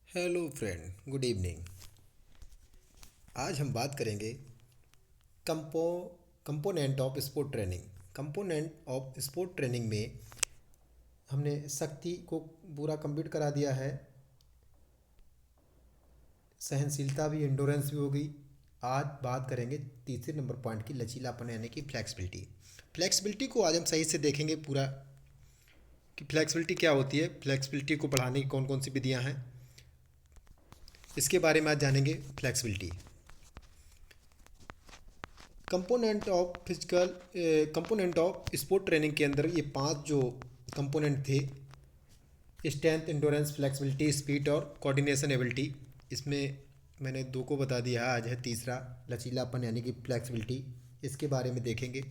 Hello friend, good evening. आज हम बात करेंगे compo component of sport training. Component of sport training में हमने शक्ति को पूरा कंप्लीट करा दिया है। सहनशीलता भी, एंडोरेंस भी हो गई। आज बात करेंगे तीसरे नंबर पॉइंट की, लचीलापन यानी कि फ्लेक्सिबिलिटी। फ्लेक्सिबिलिटी को आज हम सही से देखेंगे पूरा कि फ्लेक्सिबिलिटी क्या होती है, फ्लेक्सिबिलिटी को बढ़ाने की कौन कौन सी विधियाँ हैं, इसके बारे में आज जानेंगे। Flexibility component of sport training के अंदर ये 5 जो कंपोनेंट थे, स्ट्रेंथ, एंडोरेंस, फ्लेक्सिबिलिटी, स्पीड और कोऑर्डिनेशन एबिलिटी। इसमें मैंने 2 को बता दिया, आज है तीसरा लचीलापन यानी कि फ्लेक्सिबिलिटी। इसके बारे में देखेंगे।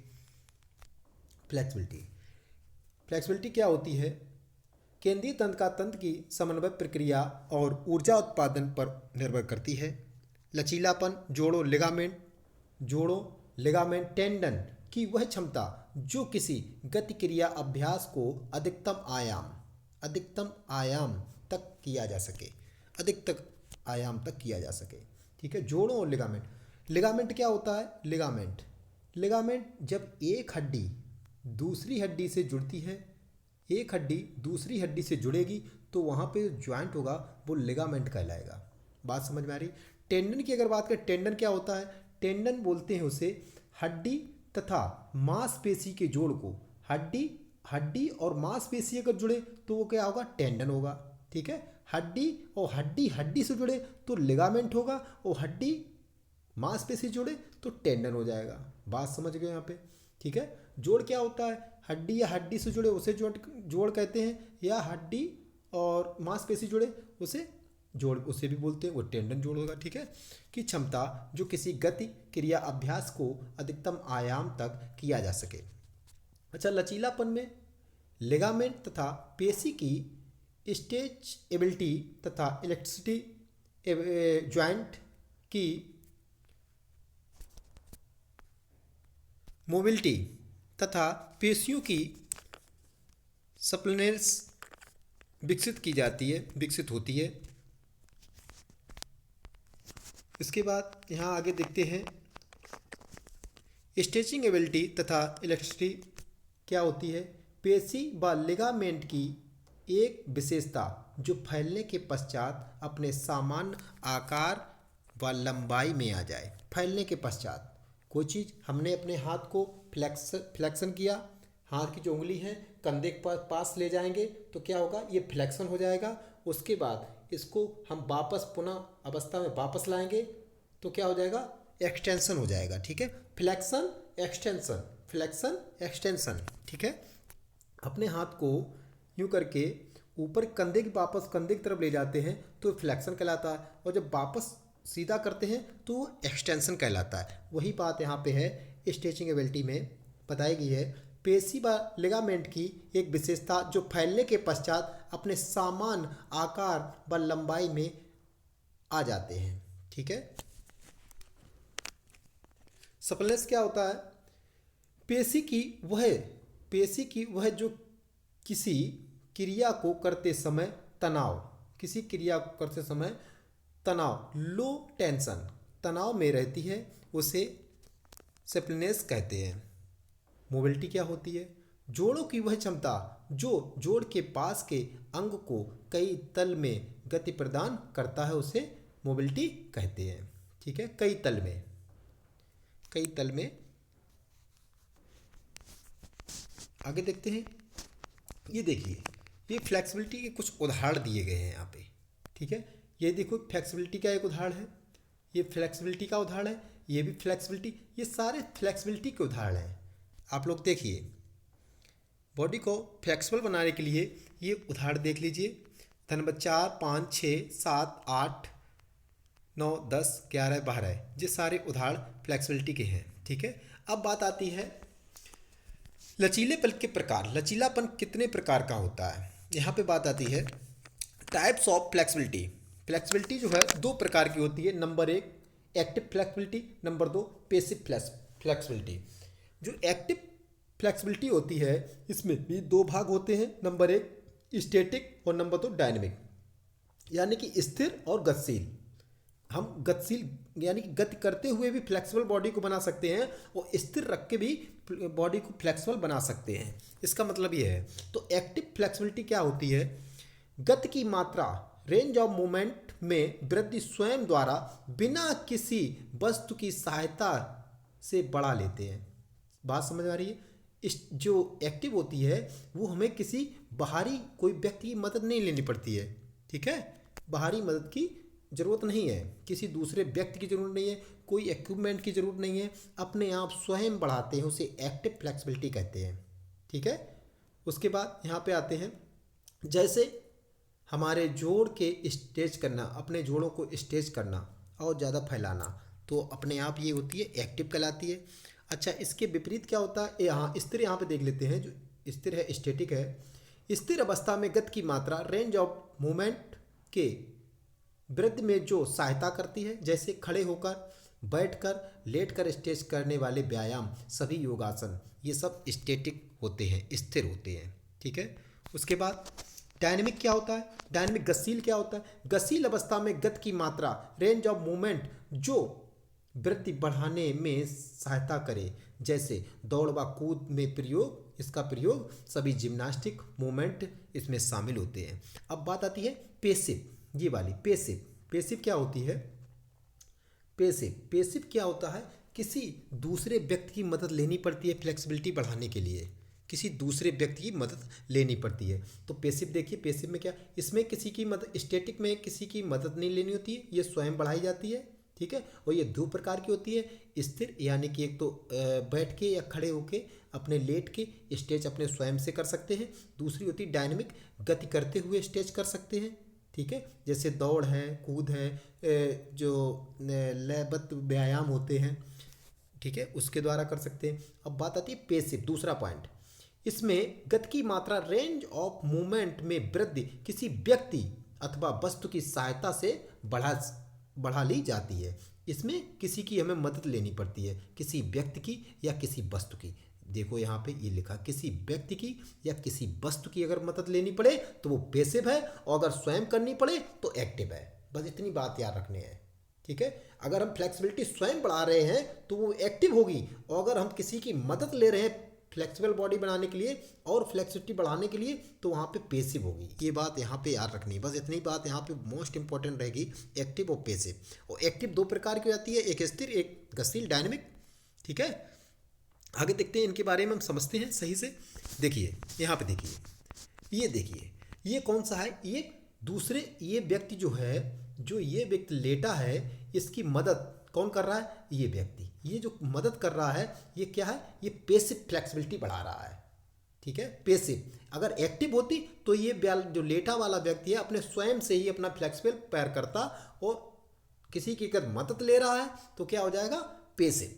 फ्लेक्सिबिलिटी फ्लेक्सिबिलिटी क्या होती है? केंद्रीय तंत्र का तंत्र की समन्वय प्रक्रिया और ऊर्जा उत्पादन पर निर्भर करती है। लचीलापन जोड़ों, टेंडन की वह क्षमता जो किसी गति क्रिया अभ्यास को अधिकतम आयाम तक किया जा सके। ठीक है। जोड़ों और लिगामेंट क्या होता है? लिगामेंट जब एक हड्डी दूसरी हड्डी से जुड़ती है, एक हड्डी दूसरी हड्डी से जुड़ेगी तो वहाँ पे ज्वाइंट होगा, वो लिगामेंट कहलाएगा। बात समझ में आ रही? टेंडन की अगर बात करें, टेंडन क्या होता है? टेंडन बोलते हैं उसे हड्डी तथा मांसपेशी के जोड़ को। हड्डी और मांसपेशी अगर जुड़े तो वो क्या होगा? टेंडन होगा। ठीक है। हड्डी से जुड़े तो लिगामेंट होगा, और हड्डी मांसपेशी जुड़े तो टेंडन हो जाएगा। बात समझ गए यहाँ पे? ठीक है। जोड़ क्या होता है? हड्डी या हड्डी से जुड़े उसे जोड़ कहते हैं, या हड्डी और मांसपेशी जुड़े उसे भी बोलते हैं, वो टेंडन जोड़ होगा। ठीक है। की क्षमता जो किसी गति क्रिया अभ्यास को अधिकतम आयाम तक किया जा सके। अच्छा, लचीलापन में लिगामेंट तथा पेशी की स्ट्रेचेबिलिटी तथा इलास्टिसिटी, जॉइंट की मोबिलिटी तथा पेशियों की सप्लनेस विकसित होती है। इसके बाद यहाँ आगे देखते हैं, स्ट्रेचिंग एबिलिटी तथा इलास्टिसिटी क्या होती है? पेशी व लिगामेंट की एक विशेषता जो फैलने के पश्चात अपने सामान्य आकार व लंबाई में आ जाए। फैलने के पश्चात कोई चीज़, हमने अपने हाथ को फ्लेक्शन किया, हाथ की जो उंगली है कंधे के पास ले जाएंगे तो क्या होगा? ये फ्लेक्शन हो जाएगा। उसके बाद इसको हम वापस पुनः अवस्था में वापस लाएंगे तो क्या हो जाएगा? एक्सटेंशन हो जाएगा। ठीक है। Flexion extension. ठीक है। अपने हाथ को यूं करके ऊपर कंधे की तरफ ले जाते हैं तो फ्लेक्शन कहलाता है, और जब वापस सीधा करते हैं तो वो एक्सटेंशन कहलाता है। वही बात यहाँ पे है, स्ट्रेचिंग एबिलिटी में बताई गई है। पेशी व लिगामेंट की एक विशेषता जो फैलने के पश्चात अपने समान आकार व लंबाई में आ जाते हैं। ठीक है। सप्लनेस क्या होता है? पेशी की वह जो किसी क्रिया को करते समय तनाव, लो टेंशन, तनाव में रहती है, उसे सप्लनेस कहते हैं। मोबिलिटी क्या होती है? जोड़ों की वह क्षमता जो जोड़ के पास के अंग को कई तल में गति प्रदान करता है, उसे मोबिलिटी कहते हैं। ठीक है। कई तल में आगे देखते हैं। ये देखिए, ये फ्लेक्सिबिलिटी के कुछ उदाहरण दिए गए हैं यहाँ पे। ठीक है। ये देखो, फ्लेक्सिबिलिटी का एक उदाहरण है, ये फ्लेक्सिबिलिटी का उदाहरण है, ये भी फ्लेक्सिबिलिटी, ये सारे फ्लेक्सिबिलिटी के उदाहरण हैं। आप लोग देखिए, बॉडी को फ्लेक्सिबल बनाने के लिए ये उदाहरण देख लीजिए। नंबर 4, 5, 6, 7, 8, 9, 10, 11, 12, ये सारे उदाहरण फ्लेक्सिबिलिटी के हैं। ठीक है। अब बात आती है लचीलेपन के प्रकार। लचीलापन कितने प्रकार का होता है? यहाँ पे बात आती है टाइप्स ऑफ फ्लेक्सिबिलिटी जो है 2 प्रकार की होती है। Number 1 active flexibility, number 2 passive flexibility. जो एक्टिव फ्लेक्सिबिलिटी होती है इसमें भी 2 भाग होते हैं, नंबर 1 स्टैटिक और नंबर 2 डायनेमिक। यानी कि स्थिर और गतिशील। हम गतिशील यानी कि गति करते हुए भी फ्लेक्सिबल बॉडी को बना सकते हैं और स्थिर रख के भी बॉडी को फ्लेक्सिबल बना सकते हैं। इसका मतलब ये है। तो एक्टिव फ्लेक्सिबिलिटी क्या होती है? गति की मात्रा, रेंज ऑफ मूवमेंट में वृद्धि स्वयं द्वारा बिना किसी वस्तु की सहायता से बढ़ा लेते हैं। बात समझ आ रही है? इस जो एक्टिव होती है वो हमें किसी बाहरी कोई व्यक्ति की मदद नहीं लेनी पड़ती है। ठीक है, बाहरी मदद की ज़रूरत नहीं है, किसी दूसरे व्यक्ति की ज़रूरत नहीं है, कोई इक्विपमेंट की ज़रूरत नहीं है, अपने आप स्वयं बढ़ाते हैं, उसे एक्टिव फ्लेक्सिबिलिटी कहते हैं। ठीक है, उसके बाद यहाँ पे आते हैं, जैसे हमारे जोड़ के स्ट्रेच करना, अपने जोड़ों को स्ट्रेच करना और ज़्यादा फैलाना, तो अपने आप ये होती है एक्टिव कहलाती है। अच्छा, इसके विपरीत क्या होता है? यहाँ स्थिर, यहाँ पे देख लेते हैं। जो स्थिर है, स्टैटिक है। स्थिर अवस्था में गति की मात्रा रेंज ऑफ मूवमेंट के वृद्धि में जो सहायता करती है, जैसे खड़े होकर, बैठकर, लेटकर स्ट्रेच करने वाले व्यायाम, सभी योगासन, ये सब स्टैटिक होते हैं, स्थिर होते हैं। ठीक है, उसके बाद डायनेमिक क्या होता है? डायनेमिक गतिशील क्या होता है? गतिशील अवस्था में गति की मात्रा, रेंज ऑफ मूवमेंट, जो वृद्धि बढ़ाने में सहायता करे, जैसे दौड़ व कूद में प्रयोग, इसका प्रयोग सभी जिम्नास्टिक मूवमेंट इसमें शामिल होते हैं। अब बात आती है पेसिव, ये वाली पेसिव। पेसिव क्या होती है? पेसिव क्या होता है? किसी दूसरे व्यक्ति की मदद लेनी पड़ती है फ्लेक्सिबिलिटी बढ़ाने के लिए, किसी दूसरे व्यक्ति की मदद लेनी पड़ती है। तो पेसिव देखिए, पेसिव में क्या, इसमें किसी की मदद, स्टैटिक में किसी की मदद नहीं लेनी होती है, ये स्वयं बढ़ाई जाती है। ठीक है, और ये दो प्रकार की होती है। स्थिर यानी कि एक तो बैठ के या खड़े होके, अपने लेट के स्ट्रेच अपने स्वयं से कर सकते हैं। दूसरी होती है डायनेमिक, गति करते हुए स्ट्रेच कर सकते हैं। ठीक है, जैसे दौड़ है, कूद है, जो लयबद्ध व्यायाम होते हैं, ठीक है, उसके द्वारा कर सकते हैं। अब बात आती है पेसिव, दूसरा पॉइंट। इसमें गति की मात्रा, रेंज ऑफ मूवमेंट में वृद्धि किसी व्यक्ति अथवा वस्तु की सहायता से बढ़ा ली जाती है। इसमें किसी की हमें मदद लेनी पड़ती है, किसी व्यक्ति की या किसी वस्तु की। देखो यहाँ पे ये लिखा, किसी व्यक्ति की या किसी वस्तु की अगर मदद लेनी पड़े तो वो पेसिव है, और अगर स्वयं करनी पड़े तो एक्टिव है। बस इतनी बात याद रखनी है। ठीक है, अगर हम फ्लेक्सिबिलिटी स्वयं बढ़ा रहे हैं तो वो एक्टिव होगी, और अगर हम किसी की मदद ले रहे हैं फ्लेक्सिबल बॉडी बनाने के लिए और फ्लेक्सिबिलिटी बढ़ाने के लिए, तो वहाँ पे पेसिव होगी। ये बात यहाँ पे याद रखनी है। बस इतनी बात यहाँ पे मोस्ट इंपॉर्टेंट रहेगी, एक्टिव और पेसिव। और एक्टिव दो प्रकार की होती है, एक स्थिर, एक गतिशील, डायनेमिक। ठीक है, आगे देखते हैं, इनके बारे में हम समझते हैं सही से। देखिए यहाँ पे देखिए, ये देखिए, ये कौन सा है? ये दूसरे, ये व्यक्ति जो है, जो ये व्यक्ति लेटा है, इसकी मदद कौन कर रहा है? ये व्यक्ति। ये जो मदद कर रहा है, ये क्या है? ये पेसिव फ्लेक्सिबिलिटी बढ़ा रहा है। ठीक है, पेसिव। अगर एक्टिव होती तो ये जो लेटा वाला व्यक्ति है अपने स्वयं से ही अपना फ्लेक्सिबल पैर करता, और किसी की अगर मदद ले रहा है तो क्या हो जाएगा? पेसिव।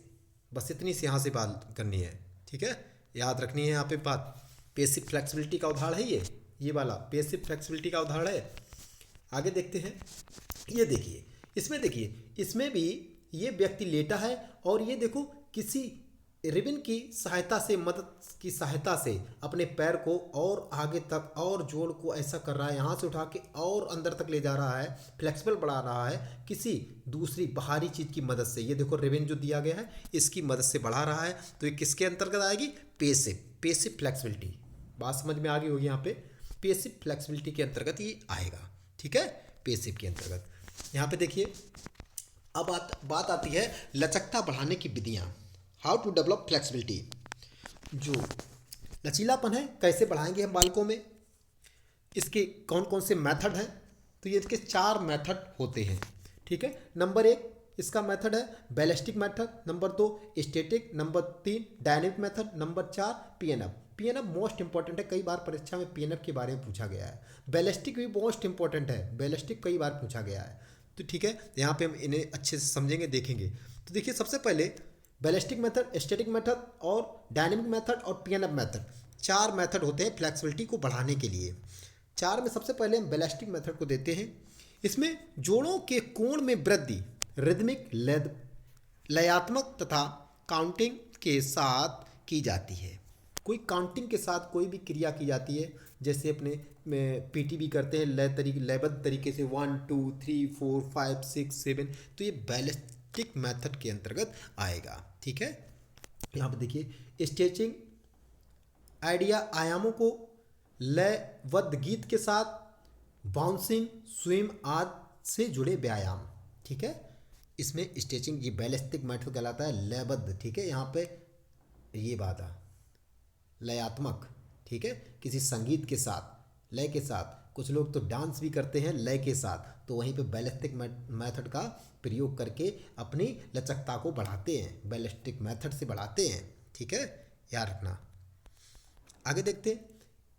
बस इतनी सी यहाँ से बात करनी है। ठीक है, याद रखनी है यहाँ पे बात। पेसिव फ्लेक्सिबिलिटी का उदाहरण है ये वाला पेसिव फ्लेक्सिबिलिटी का उदाहरण है। आगे देखते हैं, ये देखिए, इसमें देखिए, इसमें भी ये व्यक्ति लेटा है, और ये देखो किसी रिबन की सहायता से, मदद की सहायता से अपने पैर को और आगे तक और जोड़ को ऐसा कर रहा है, यहाँ से उठा के और अंदर तक ले जा रहा है, फ्लेक्सिबल बढ़ा रहा है किसी दूसरी बाहरी चीज़ की मदद से। ये देखो रिबन जो दिया गया है, इसकी मदद से बढ़ा रहा है, तो ये किसके अंतर्गत आएगी? Passive flexibility. बात समझ में आ गई होगी यहाँ पे, पेसिव फ्लेक्सिबिलिटी के अंतर्गत ये आएगा। ठीक है, पेसिव के अंतर्गत। यहाँ पे देखिए, अब बात आती है लचकता बढ़ाने की विधियाँ, हाउ टू डेवलप फ्लेक्सिबिलिटी। जो लचीलापन है कैसे बढ़ाएंगे हम बालकों में, इसके कौन कौन से मेथड हैं? तो ये इसके 4 मेथड होते हैं। ठीक है, नंबर 1 इसका मेथड है ballistic method, number 2 static, number 3 dynamic method, number 4 PNF. PNF most important है, कई बार परीक्षा में पीएनएफ के बारे में पूछा गया है। बैलिस्टिक भी मोस्ट इंपॉर्टेंट है, बैलिस्टिक कई बार पूछा गया है। तो ठीक है, यहाँ पे हम इन्हें अच्छे से समझेंगे, देखेंगे। तो देखिए, सबसे पहले बैलिस्टिक मेथड, स्टैटिक मेथड और डायनेमिक मेथड और पीएनएफ मेथड, 4 मेथड होते हैं फ्लेक्सिबिलिटी को बढ़ाने के लिए। 4 में सबसे पहले हम बैलिस्टिक मेथड को देते हैं। इसमें जोड़ों के कोण में वृद्धि रिदमिक, लयात्मक तथा काउंटिंग के साथ की जाती है। कोई काउंटिंग के साथ कोई भी क्रिया की जाती है, जैसे अपने पीटी भी करते हैं लयबद्ध तरीके से 1 2 3 4 5 6 7, तो ये बैलिस्टिक मेथड के अंतर्गत आएगा। ठीक है, यहाँ पे देखिए स्टेचिंग आइडिया आयामों को लयबद्ध गीत के साथ बाउंसिंग, स्विम आदि से जुड़े व्यायाम। ठीक है, इसमें स्टेचिंग ये बैलिस्टिक मेथड कहलाता है, लयबद्ध। ठीक है, यहाँ पे ये बात है लयात्मक। ठीक है, किसी संगीत के साथ लय के साथ, कुछ लोग तो डांस भी करते हैं लय के साथ, तो वहीं पे बैलिस्टिक मेथड का प्रयोग करके अपनी लचकता को बढ़ाते हैं, बैलिस्टिक मेथड से बढ़ाते हैं। ठीक है, याद रखना। आगे देखते हैं,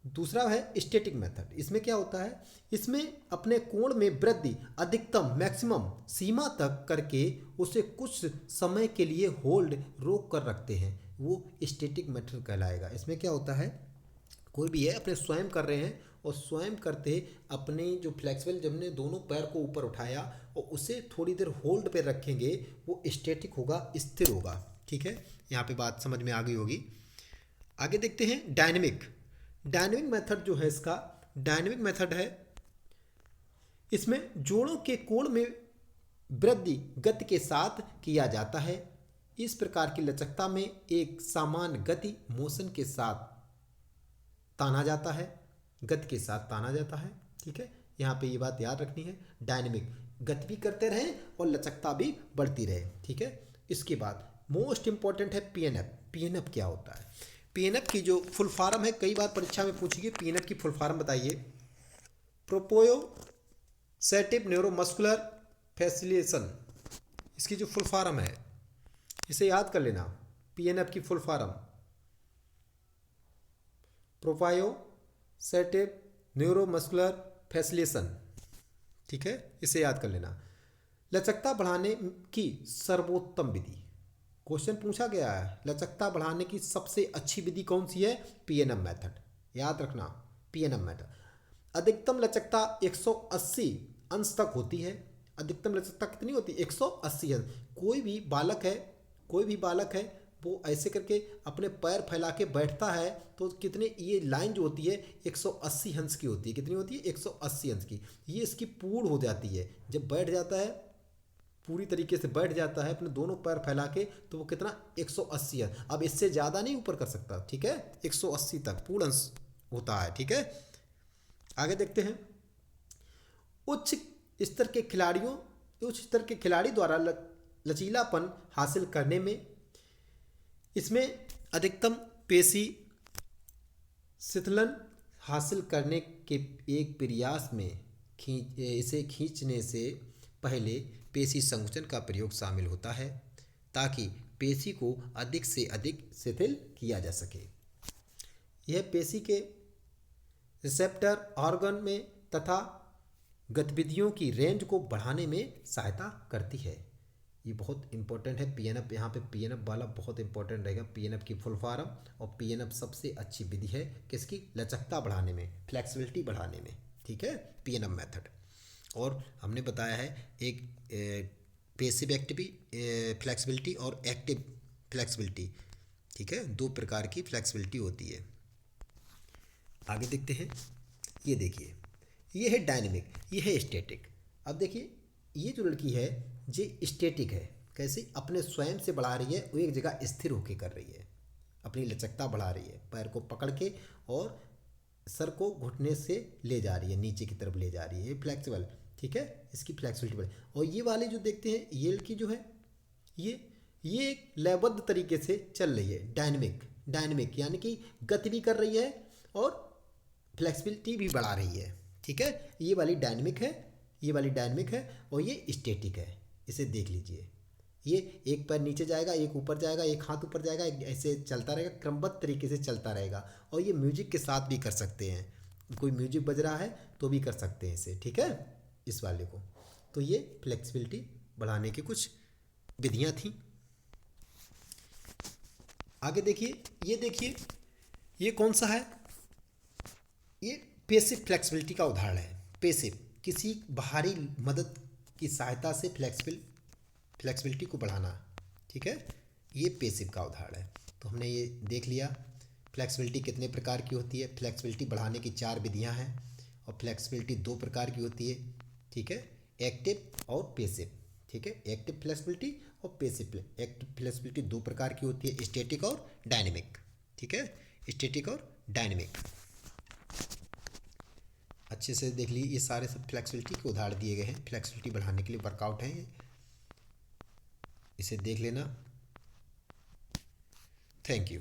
दूसरा है स्टैटिक मेथड। इसमें क्या होता है, इसमें अपने कोण में वृद्धि अधिकतम मैक्सिमम सीमा तक करके उसे कुछ समय के लिए होल्ड रोक कर रखते हैं, वो स्टैटिक मेथड कहलाएगा। इसमें क्या होता है, कोई भी है अपने स्वयं कर रहे हैं और स्वयं करते अपने जो फ्लेक्सिबल, जब ने दोनों पैर को ऊपर उठाया और उसे थोड़ी देर होल्ड पे रखेंगे, वो स्टैटिक होगा, स्थिर होगा। ठीक है, यहाँ पे बात समझ में आ गई होगी। आगे देखते हैं डायनेमिक। डायनेमिक मेथड जो है, इसका डायनेमिक मेथड है, इसमें जोड़ों के कोण में वृद्धि गति के साथ किया जाता है। इस प्रकार की लचकता में एक समान गति मोशन के साथ ताना जाता है, गति के साथ ताना जाता है। ठीक है, यहाँ पे ये बात याद रखनी है, डायनेमिक गति भी करते रहें और लचकता भी बढ़ती रहे। ठीक है, इसके बाद मोस्ट इंपॉर्टेंट है पीएनएफ। पीएनएफ क्या होता है, पीएनएफ की जो फुल फॉर्म है, कई बार परीक्षा में पूछिए, पीएनएफ की फुल फॉर्म बताइए। प्रोप्रियोसेटिव न्यूरोमस्कुलर फैसिलिटेशन, इसकी जो फुल फॉर्म है इसे याद कर लेना। पीएनएफ की फुल फॉर्म प्रोप्रियोसेटिव न्यूरोमस्कुलर फैसिलिटेशन। ठीक है, इसे याद कर लेना। लचकता बढ़ाने की सर्वोत्तम विधि, क्वेश्चन पूछा गया है, लचकता बढ़ाने की सबसे अच्छी विधि कौन सी है, पीएनएफ मेथड। याद रखना, पीएनएफ मेथड। अधिकतम लचकता 180 अंश तक होती है। अधिकतम लचकता कितनी होती है, 180 अंश। कोई भी बालक है वो ऐसे करके अपने पैर फैला के बैठता है तो कितने, ये लाइन जो होती है 180 अंश की होती है। कितनी होती है, 180 अंश की। ये इसकी पूर्ण हो जाती है जब बैठ जाता है, पूरी तरीके से बैठ जाता है अपने दोनों पैर फैला के, तो वो कितना, 180 अंश। अब इससे ज़्यादा नहीं ऊपर कर सकता। ठीक है, 180 तक पूर्ण अंश होता है। ठीक है, आगे देखते हैं। उच्च स्तर के खिलाड़ी द्वारा लचीलापन हासिल करने में, इसमें अधिकतम पेशी शिथिलन हासिल करने के एक प्रयास में इसे खींचने से पहले पेशी संकुचन का प्रयोग शामिल होता है, ताकि पेशी को अधिक से अधिक शिथिल किया जा सके। यह पेशी के रिसेप्टर ऑर्गन में तथा गतिविधियों की रेंज को बढ़ाने में सहायता करती है। ये बहुत इंपॉर्टेंट है पीएनएफ, यहाँ पे पीएनएफ वाला बहुत इंपॉर्टेंट रहेगा। पीएनएफ की फुल फॉर्म, और पीएनएफ सबसे अच्छी विधि है किसकी, लचकता बढ़ाने में, फ्लेक्सिबिलिटी बढ़ाने में। ठीक है, पीएनएफ मेथड। और हमने बताया है एक पैसिव एक्टिव फ्लेक्सिबिलिटी और एक्टिव फ्लेक्सिबिलिटी। ठीक है, दो प्रकार की फ्लेक्सिबिलिटी होती है। आगे देखते हैं, ये देखिए, ये है डायनेमिक, ये है स्टैटिक। अब देखिए, ये जो लड़की है ये स्टैटिक है। कैसे, अपने स्वयं से बढ़ा रही है, वो एक जगह स्थिर होकर कर रही है, अपनी लचकता बढ़ा रही है, पैर को पकड़ के और सर को घुटने से ले जा रही है, नीचे की तरफ ले जा रही है, ये फ्लेक्सिबल। ठीक है, इसकी फ्लेक्सिबिलिटी बढ़े। और ये वाले जो देखते हैं, ये लड़की जो है, ये एक लयबद्ध तरीके से चल रही है, डायनेमिक यानी कि गति भी कर रही है और फ्लेक्सिबिलिटी भी बढ़ा रही है। ठीक है, ये वाली डायनेमिक है और ये स्टैटिक है। इसे देख लीजिए, ये एक पैर नीचे जाएगा, एक ऊपर जाएगा, एक हाथ ऊपर जाएगा, ऐसे चलता रहेगा, क्रमबद्ध तरीके से चलता रहेगा। और ये म्यूजिक के साथ भी कर सकते हैं, कोई म्यूजिक बज रहा है तो भी कर सकते हैं इसे। ठीक है, इस वाले को। तो ये फ्लेक्सिबिलिटी बढ़ाने की कुछ विधियाँ थी। आगे देखिए, ये कौन सा है, ये पैसिव फ्लेक्सिबिलिटी का उदाहरण है। पैसिव, किसी बाहरी मदद की सहायता से फ्लेक्सिबिलिटी को बढ़ाना। ठीक है, ये पैसिव का उदाहरण है। तो हमने ये देख लिया फ्लेक्सिबिलिटी कितने प्रकार की होती है? फ्लेक्सिबिलिटी बढ़ाने की 4 विधियां हैं और फ्लेक्सिबिलिटी 2 प्रकार की होती है, ठीक है, एक्टिव और पेसिव, ठीक है। एक्टिव फ्लेक्सिबिलिटी और पेसिव एक्टिव फ्लेक्सिबिलिटी 2 प्रकार की होती है, स्टैटिक और डायनेमिक, ठीक है, स्टैटिक और डायनेमिक। अच्छे से देख लीजिए, ये सारे सब फ्लेक्सिबिलिटी के उदाहरण दिए गए हैं, फ्लेक्सिबिलिटी बढ़ाने के लिए वर्कआउट हैं, इसे देख लेना। Thank you.